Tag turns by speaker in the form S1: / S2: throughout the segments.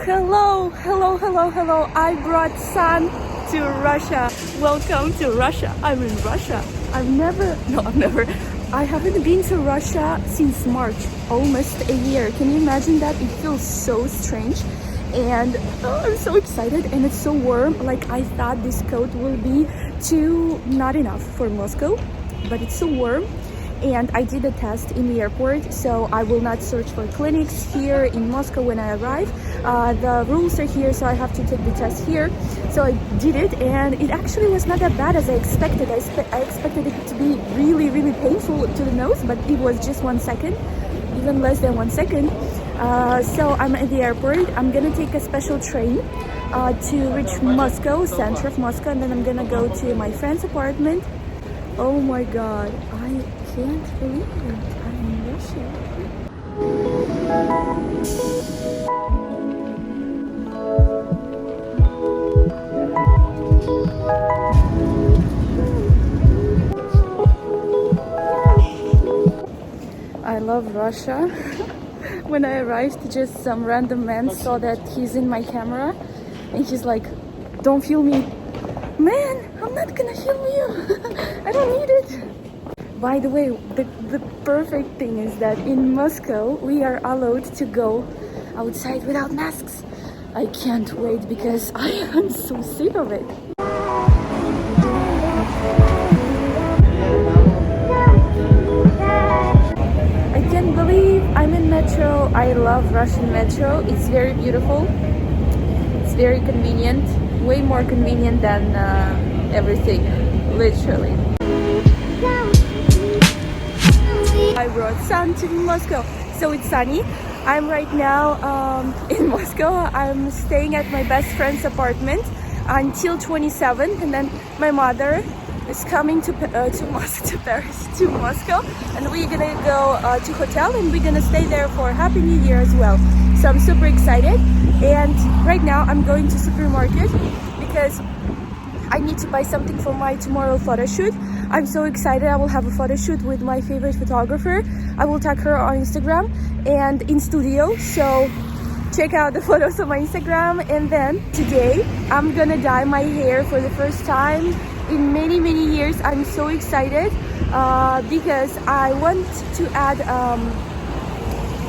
S1: Hello, hello, hello, hello. I brought Sun to Russia. Welcome to Russia. I'm in Russia. I haven't been to Russia since March, almost a year. Can you imagine that? It feels so strange. And I'm so excited, and it's so warm. Like, I thought this coat will be not enough for Moscow, but it's so warm. And I did a test in the airport, so I will not search for clinics here in Moscow when I arrive. The rules are here, so I have to take the test here. So I did it, and it actually was not that bad as I expected. I expected it to be really, really painful to the nose, but it was just 1 second, even less than 1 second. So I'm at the airport. I'm gonna take a special train to reach Moscow, center of Moscow, and then I'm gonna go to my friend's apartment. Oh my god, I can't believe it. I'm in Russia. I love Russia. When I arrived, just some random man saw that he's in my camera and he's like, "Don't film me." Man, I'm not gonna film you. I don't need it. By the way, the perfect thing is that in Moscow we are allowed to go outside without masks. I can't wait because I am so sick of it. I can't believe I'm in metro. I love Russian metro. It's very beautiful. It's very convenient. Way more convenient than everything, literally. I brought Sun to Moscow, so it's sunny. I'm right now in Moscow. I'm staying at my best friend's apartment until 27th, and then my mother is coming to Moscow, and we're gonna go to hotel, and we're gonna stay there for Happy New Year as well. So I'm super excited. And right now I'm going to supermarket because I need to buy something for my tomorrow photo shoot. I'm so excited. I will have a photo shoot with my favorite photographer. I will tag her on Instagram and in studio, so check out the photos on my Instagram. And then today I'm gonna dye my hair for the first time in many years. I'm so excited because I want to add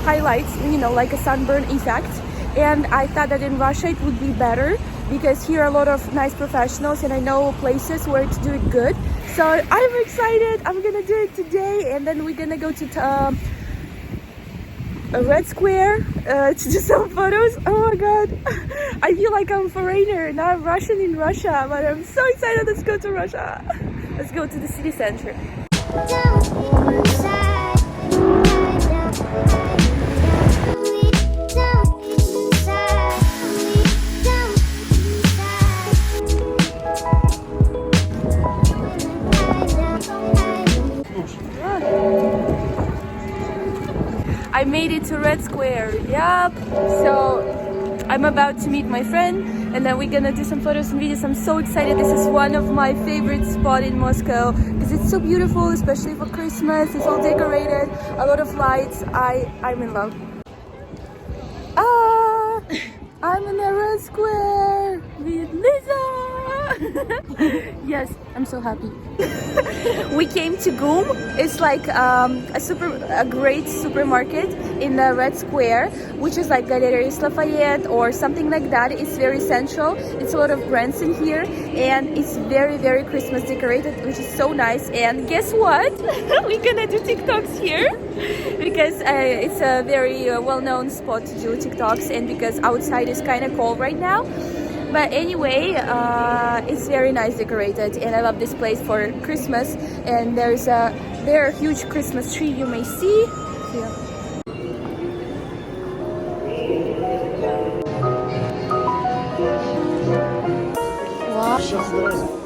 S1: highlights, you know, like a sunburn effect. And I thought that in Russia it would be better because here are a lot of nice professionals and I know places where to do it good. So I'm excited. I'm gonna do it today, and then we're gonna go to a Red Square to do some photos. Oh my god, I feel like I'm a foreigner. Now I'm Russian in Russia, but I'm so excited. Let's go to Russia. Let's go to the city center. I made it to Red Square. Yup. So I'm about to meet my friend, and then we're gonna do some photos and videos. I'm so excited. This is one of my favorite spots in Moscow because it's so beautiful, especially for Christmas. It's all decorated, a lot of lights. I'm in love. I'm in the Red Square with Lisa. Yes, I'm so happy. We came to GUM. It's like a great supermarket in the Red Square, which is like Galeries Lafayette or something like that. It's very central. It's a lot of brands in here, and it's very Christmas decorated, which is so nice. And guess what? We're gonna do TikToks here because it's a very well-known spot to do TikToks, and because outside is kind of cold right now. But anyway, it's very nice decorated, and I love this place for Christmas. And there are huge Christmas tree you may see. Yeah. Wow.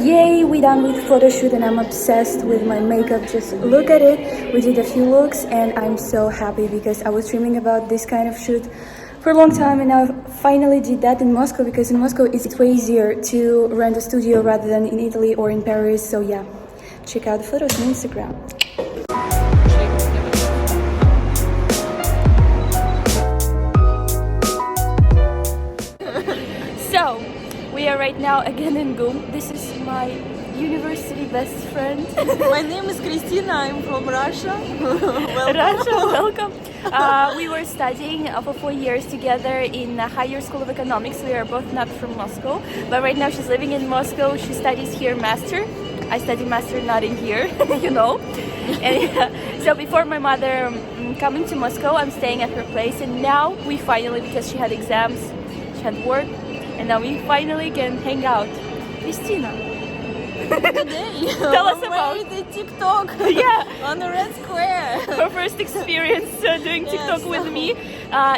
S1: Yay, we done with photo shoot, and I'm obsessed with my makeup. Just look at it. We did a few looks, and I'm so happy because I was dreaming about this kind of shoot for a long time, and I finally did that in Moscow, because in Moscow it's way easier to rent a studio rather than in Italy or in Paris. So yeah, check out the photos on Instagram. So we are right now again in GUM. This is my university best friend.
S2: My name is Karina, I'm from Russia.
S1: Welcome. We were studying for 4 years together in a higher school of economics. We are both not from Moscow, but right now she's living in Moscow. She studies here master. I study master not in here, you know. And so before my mother coming to Moscow, I'm staying at her place, and now we finally, because she had exams, she had work, and now we finally can hang out. Christina.
S2: Today,
S1: tell us about
S2: the TikTok.
S1: Yeah,
S2: on the Red Square.
S1: her first experience doing TikTok with me.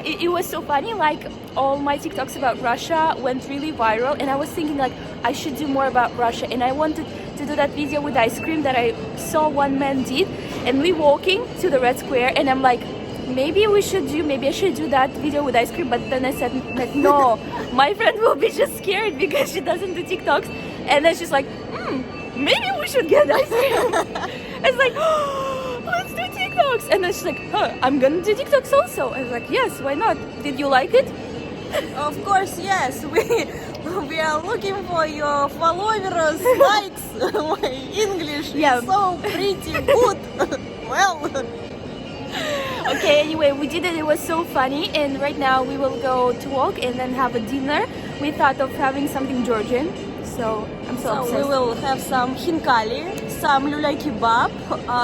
S1: It was so funny. Like, all my TikToks about Russia went really viral, and I was thinking like I should do more about Russia, and I wanted to do that video with ice cream that I saw one man did, and we walking to the Red Square, and I'm like, maybe I should do that video with ice cream. But then I said like, no, my friend will be just scared because she doesn't do TikToks. And then she's like, maybe we should get ice cream. It's like, oh, let's do TikToks. And then she's like, I'm gonna do TikToks also. I was like, yes, why not? Did you like it?
S2: Of course, yes. We are looking for your followers, likes. My English is so pretty good. Well.
S1: Okay, anyway, we did it. It was so funny. And right now we will go to walk and then have a dinner. We thought of having something Georgian. So I'm so obsessed.
S2: We will have some hinkali, some lulay kebab,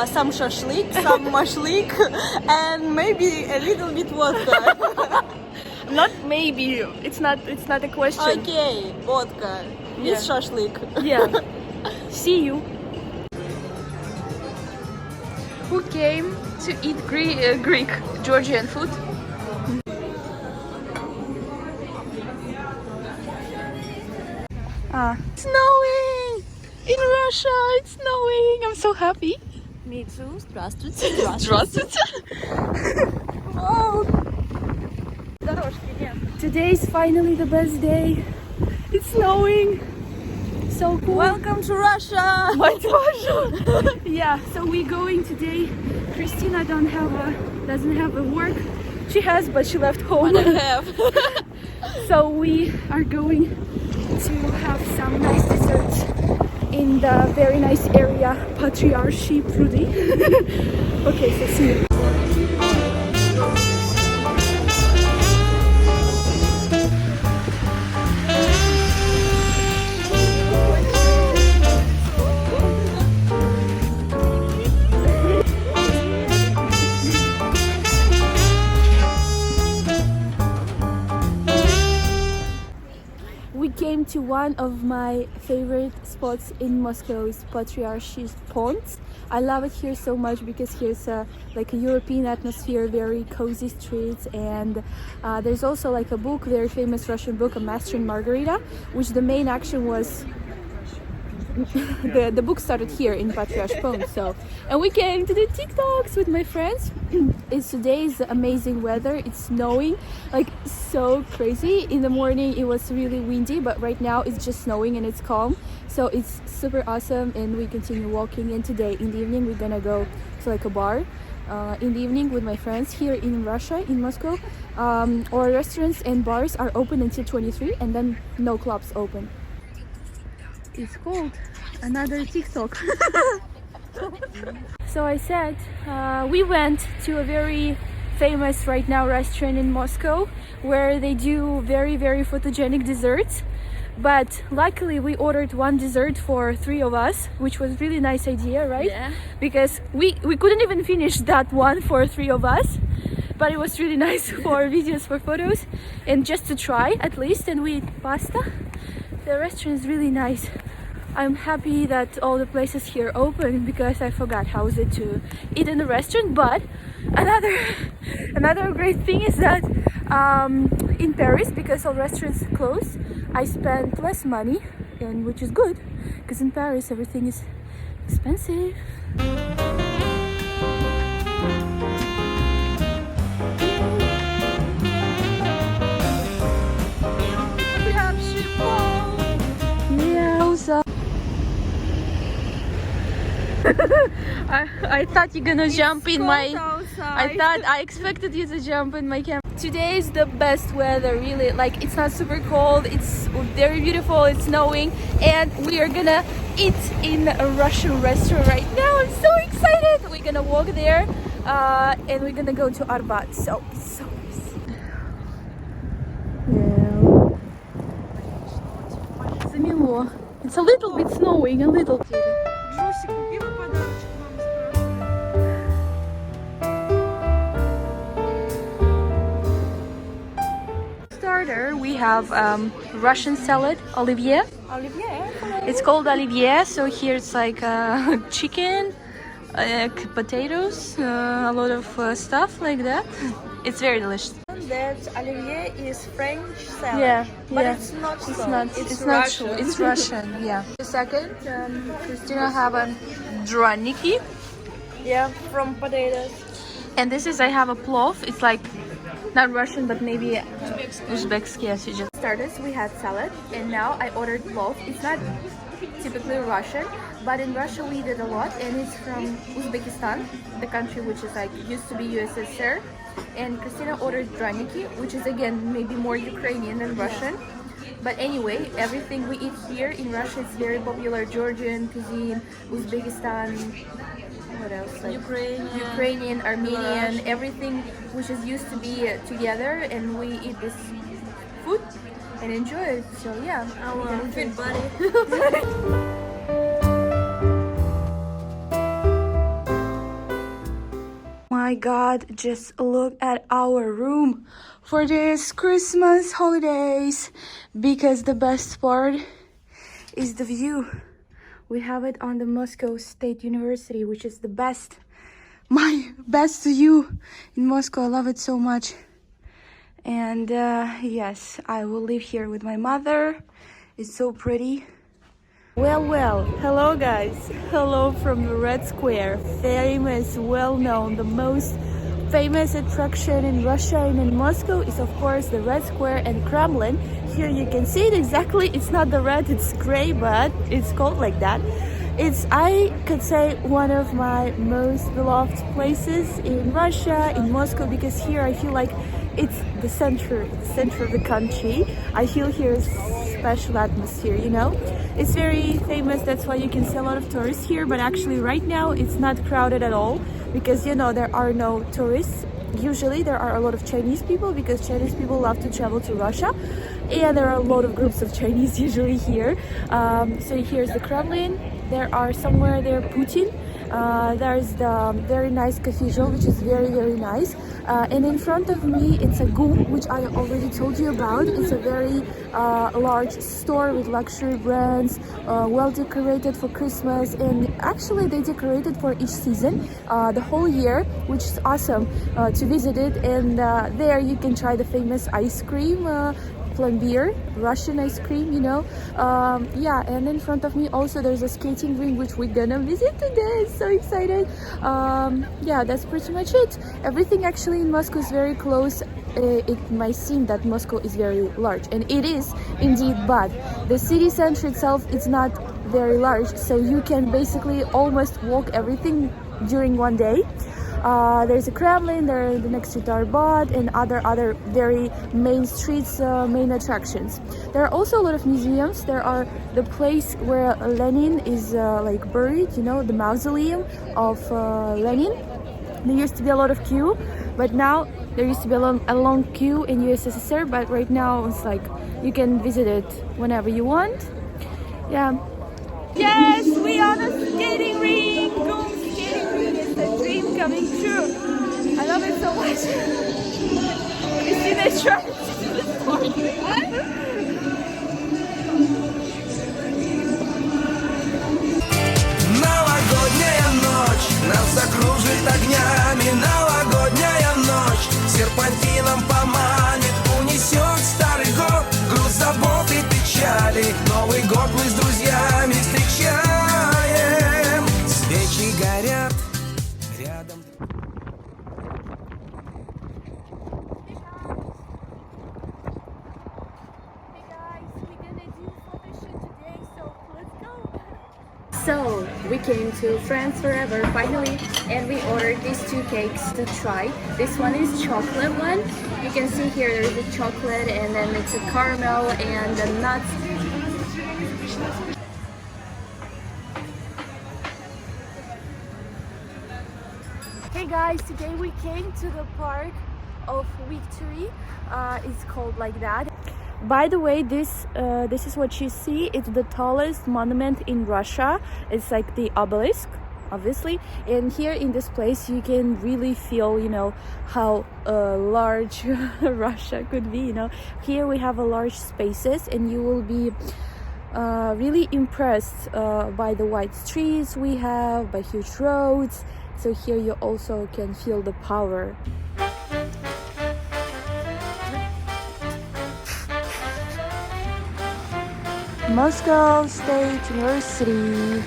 S2: some shashlik, some mashlik, and maybe a little bit vodka.
S1: Not maybe. It's not a question.
S2: Okay, vodka with shashlik.
S1: Yeah. See you. Who came to eat Greek Georgian food? Snowing! In Russia, it's snowing! I'm so happy!
S2: Me too. Здравствуйте.
S1: Здравствуйте! Oh. Today is finally the best day. It's snowing! So cool!
S2: Welcome to Russia!
S1: What's Russia? Yeah, so we're going today. Christina doesn't have a work. She has, but she left home.
S2: What I have.
S1: So we are going to have some nice desserts in the very nice area, Patriarchy Prudy. Okay, so see you. We came to one of my favorite spots in Moscow, is Patriarchy Pond. I love it here so much because here's like a European atmosphere, very cozy streets, and there's also like a book, very famous Russian book, A Master and Margarita, which the main action was the book started here in Patriarchy Pond. So, and we came to do TikToks with my friends. Today's amazing weather. It's snowing, like so crazy. In the morning it was really windy, but right now it's just snowing and it's calm. So it's super awesome, and we continue walking. And today in the evening we're gonna go to like a bar in the evening with my friends. Here in Russia, in Moscow, our restaurants and bars are open until 23, and then no clubs open. It's called another TikTok. So I said we went to a very famous right now restaurant in Moscow where they do very photogenic desserts, but luckily we ordered one dessert for 3 of us, which was really nice idea, right?
S2: Yeah.
S1: Because we couldn't even finish that one for 3 of us, but it was really nice for videos, for photos, and just to try at least. And we ate pasta. The restaurant is really nice. I'm happy that all the places here open, because I forgot how is it to eat in a restaurant. But another great thing is that in Paris, because all restaurants close, I spent less money, and which is good, because in Paris everything is expensive. I thought you're gonna jump in my.
S2: outside.
S1: I expected you to jump in my camera. Today is the best weather, really. Like, it's not super cold, it's very beautiful, it's snowing, and we are gonna eat in a Russian restaurant right now. I'm so excited. We're gonna walk there, and we're gonna go to Arbat. So nice. Yeah. Замело. It's a little bit snowing, a little.
S2: Джуси, купила подарочек маме с
S1: Starter, we have Russian salad, olivier.
S2: Оливье.
S1: It's called olivier. So here it's like chicken, potatoes, a lot of stuff like that. It's very delicious.
S2: That Olivier is French salad.
S1: Yeah,
S2: but
S1: yeah.
S2: it's not.
S1: It's
S2: so.
S1: not.
S2: It's
S1: not
S2: Russian.
S1: true. It's Russian. Yeah. The second, Christina have a draniki,
S2: Yeah, from potatoes.
S1: and this is I have a plov. It's like not Russian, but maybe Uzbekski. Yes, you just started. We had salad, and now I ordered plov. It's not typically Russian, but in Russia we eat it a lot, and it's from Uzbekistan, the country which is like used to be USSR. And Christina ordered draniki, which is again maybe more Ukrainian than Russian. But anyway, everything we eat here in Russia is very popular. Georgian cuisine, Uzbekistan, what else? Like Ukrainian, Armenian, everything which is used to be together, and we eat this food and enjoy it. So yeah,
S2: Our fit body.
S1: My God, just look at our room for this Christmas holidays, because the best part is the view. We have it on the Moscow State University, which is the best, my best view in Moscow. I love it so much. And yes, I will live here with my mother. It's so pretty. Well, hello guys. Hello from the Red Square, famous, well-known, the most famous attraction in Russia and in Moscow is of course the Red Square and Kremlin. Here you can see it exactly. It's not the red, it's gray, but it's called like that. It's, I could say, one of my most beloved places in Russia, in Moscow, because here I feel like it's the center of the country. I feel here a special atmosphere, you know. It's very famous, that's why you can see a lot of tourists here, but actually right now it's not crowded at all, because you know there are no tourists. Usually there are a lot of Chinese people, because Chinese people love to travel to Russia, and there are a lot of groups of Chinese usually here. So here's the Kremlin. There are somewhere there Putin. There's the very nice cathedral, which is very nice, and in front of me it's a GUM, which I already told you about. It's a very large store with luxury brands, well decorated for Christmas, and actually they decorated for each season, the whole year, which is awesome to visit it. And there you can try the famous ice cream, Plombier, Russian ice cream, you know. Yeah, and in front of me also there's a skating rink which we're gonna visit today. So excited. Yeah, that's pretty much it. Everything actually in Moscow is very close. It might seem that Moscow is very large, and it is indeed, but the city center itself is not very large, so you can basically almost walk everything during one day. There's a Kremlin, there are the next street Arbat, and other very main streets, main attractions. There are also a lot of museums. There are the place where Lenin is like buried, you know, the mausoleum of Lenin. There used to be a lot of queue, but now there used to be a long queue in USSR, but right now it's like you can visit it whenever you want. Yeah. Yes, we are on a skating rink. Go skating rink. It's a dream coming true. I love it so much. Christina is trying to do this for me. What?
S3: Новогодняя ночь нас закружит огнями. Новогодняя ночь серпантином поманит. Унесет старый год, груз забот и печали. Новый год мы с друзьями встречаем. Свечи горят рядом.
S1: we came to France forever finally, and we ordered these two cakes to try. This one is chocolate one. You can see here there's a chocolate, and then it's a caramel and the nuts. Hey guys, today we came to the park of Victory. It's called like that. By the way, this is what you see. It's the tallest monument in Russia. It's like the obelisk, obviously. And here in this place, you can really feel, you know, how large Russia could be. You know, here we have a large spaces, and you will be really impressed by the wide streets we have, by huge roads. So here you also can feel the power. Moscow State University.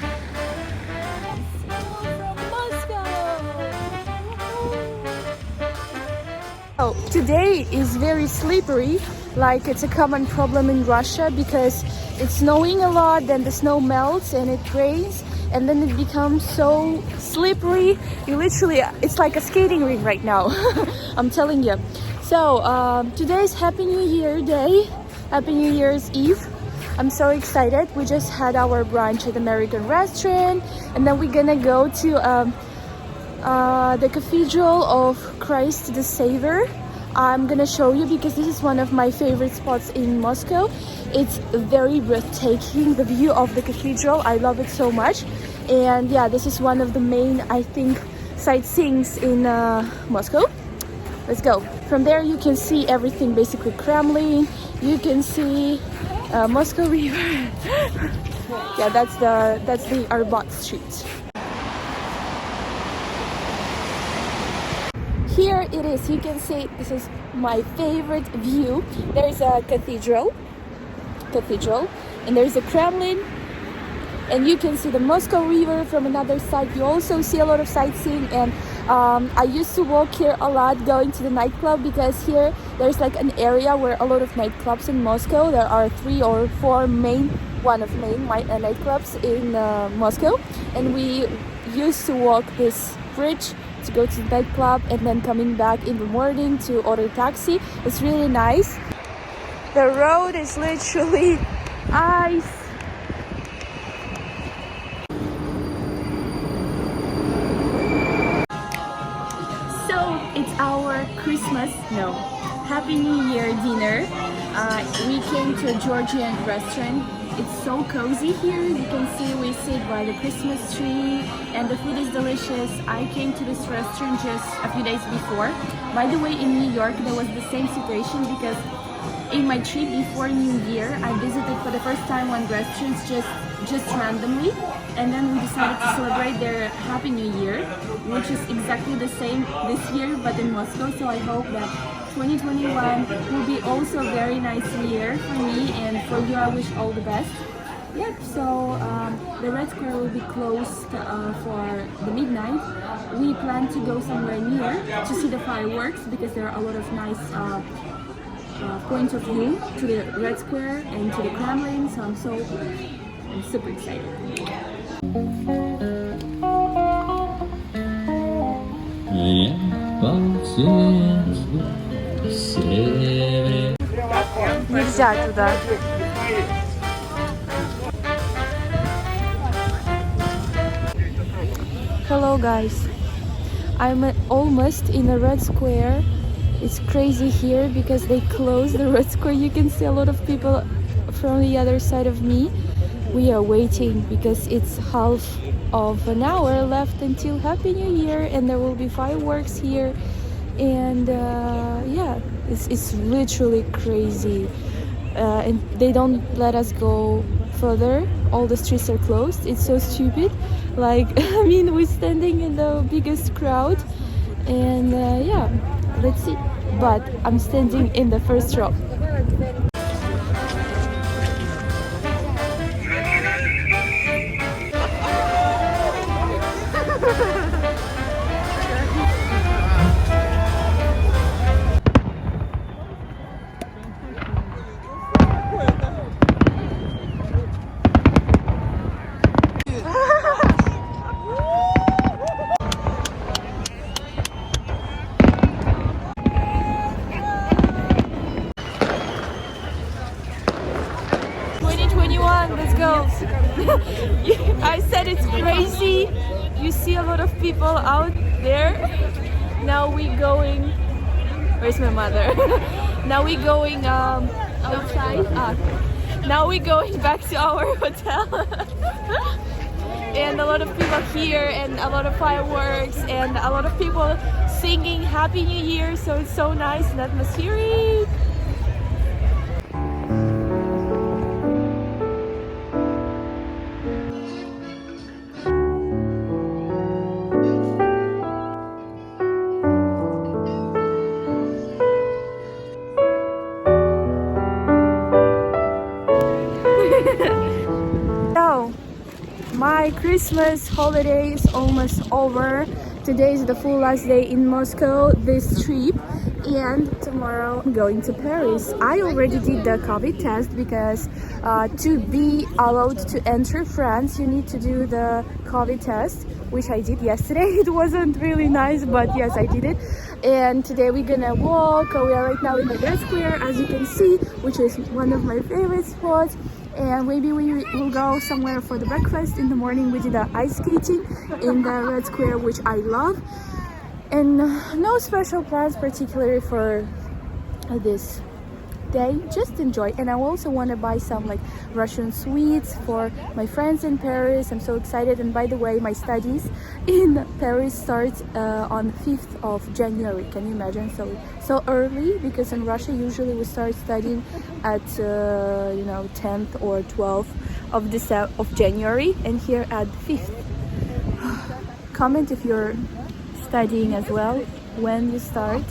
S1: Oh, today is very slippery, like it's a common problem in Russia because it's snowing a lot, then the snow melts and it rains, and then it becomes so slippery. You literally, it's like a skating rink right now. I'm telling you. So today is Happy New Year Day, Happy New Year's Eve. I'm so excited. We just had our brunch at American restaurant, and then we're gonna go to the Cathedral of Christ the Savior. I'm gonna show you because this is one of my favorite spots in Moscow. It's very breathtaking, the view of the cathedral. I love it so much. And yeah, this is one of the main, I think, sightseeings in Moscow. Let's go. From there you can see everything, basically Kremlin. You can see Moscow River. Yeah, that's the Arbat Street. Here it is. You can see this is my favorite view. There's a cathedral, and there's a Kremlin, and you can see the Moscow River from another side. You also see a lot of sightseeing, and I used to walk here a lot going to the nightclub because here there's like an area where a lot of nightclubs in Moscow. There are 3 or 4 main nightclubs in Moscow, and we used to walk this bridge to go to the nightclub and then coming back in the morning to order taxi. It's really nice. The road is literally ice. So it's our Happy New Year dinner. We came to a Georgian restaurant. It's so cozy here. You can see we sit by the Christmas tree and the food is delicious. I came to this restaurant just a few days before. By the way, in New York there was the same situation because in my trip before New Year I visited for the first time one restaurant just randomly, and then we decided to celebrate their Happy New Year, which is exactly the same this year but in Moscow. So I hope that 2021 will be also a very nice year for me, and for you I wish all the best. Yep, so the Red Square will be closed for the midnight. We plan to go somewhere near to see the fireworks because there are a lot of nice points of view to the Red Square and to the Kremlin, so I'm super excited. Нельзя туда. Hello guys, I'm almost in the Red Square. It's crazy here because they closed the Red Square. You can see a lot of people from the other side of me. We are waiting because it's half of an hour left until Happy New Year, and there will be fireworks here. And yeah, it's literally crazy. And they don't let us go further. All the streets are closed. It's so stupid. Like, I mean, we're standing in the biggest crowd, and yeah, let's see. But I'm standing in the first row. 2021, let's go. I said it's crazy. You see a lot of people out there. Now we going, where's my mother? Now we going outside. Now we going back to our hotel. And a lot of people here and a lot of fireworks and a lot of people singing Happy New Year, so it's so nice and atmospheric. So, my Christmas holiday is almost over. Today is the full last day in Moscow, this trip, and tomorrow I'm going to Paris. I already did the COVID test because to be allowed to enter France, you need to do the COVID test, which I did yesterday. It wasn't really nice, but yes, I did it. And today we're gonna walk. We are right now in the Red Square, as you can see, which is one of my favorite spots. And maybe we will go somewhere for the breakfast. In the morning we did ice skating in the Red Square, which I love. And no special plans particularly for this day, just enjoy. And I also want to buy some like Russian sweets for my friends in Paris. I'm so excited. And by the way, my studies in Paris start on 5th of January. Can you imagine? So early, because in Russia usually we start studying at 10th or 12th of January, and here at 5th. Comment if you're studying as well, when you start.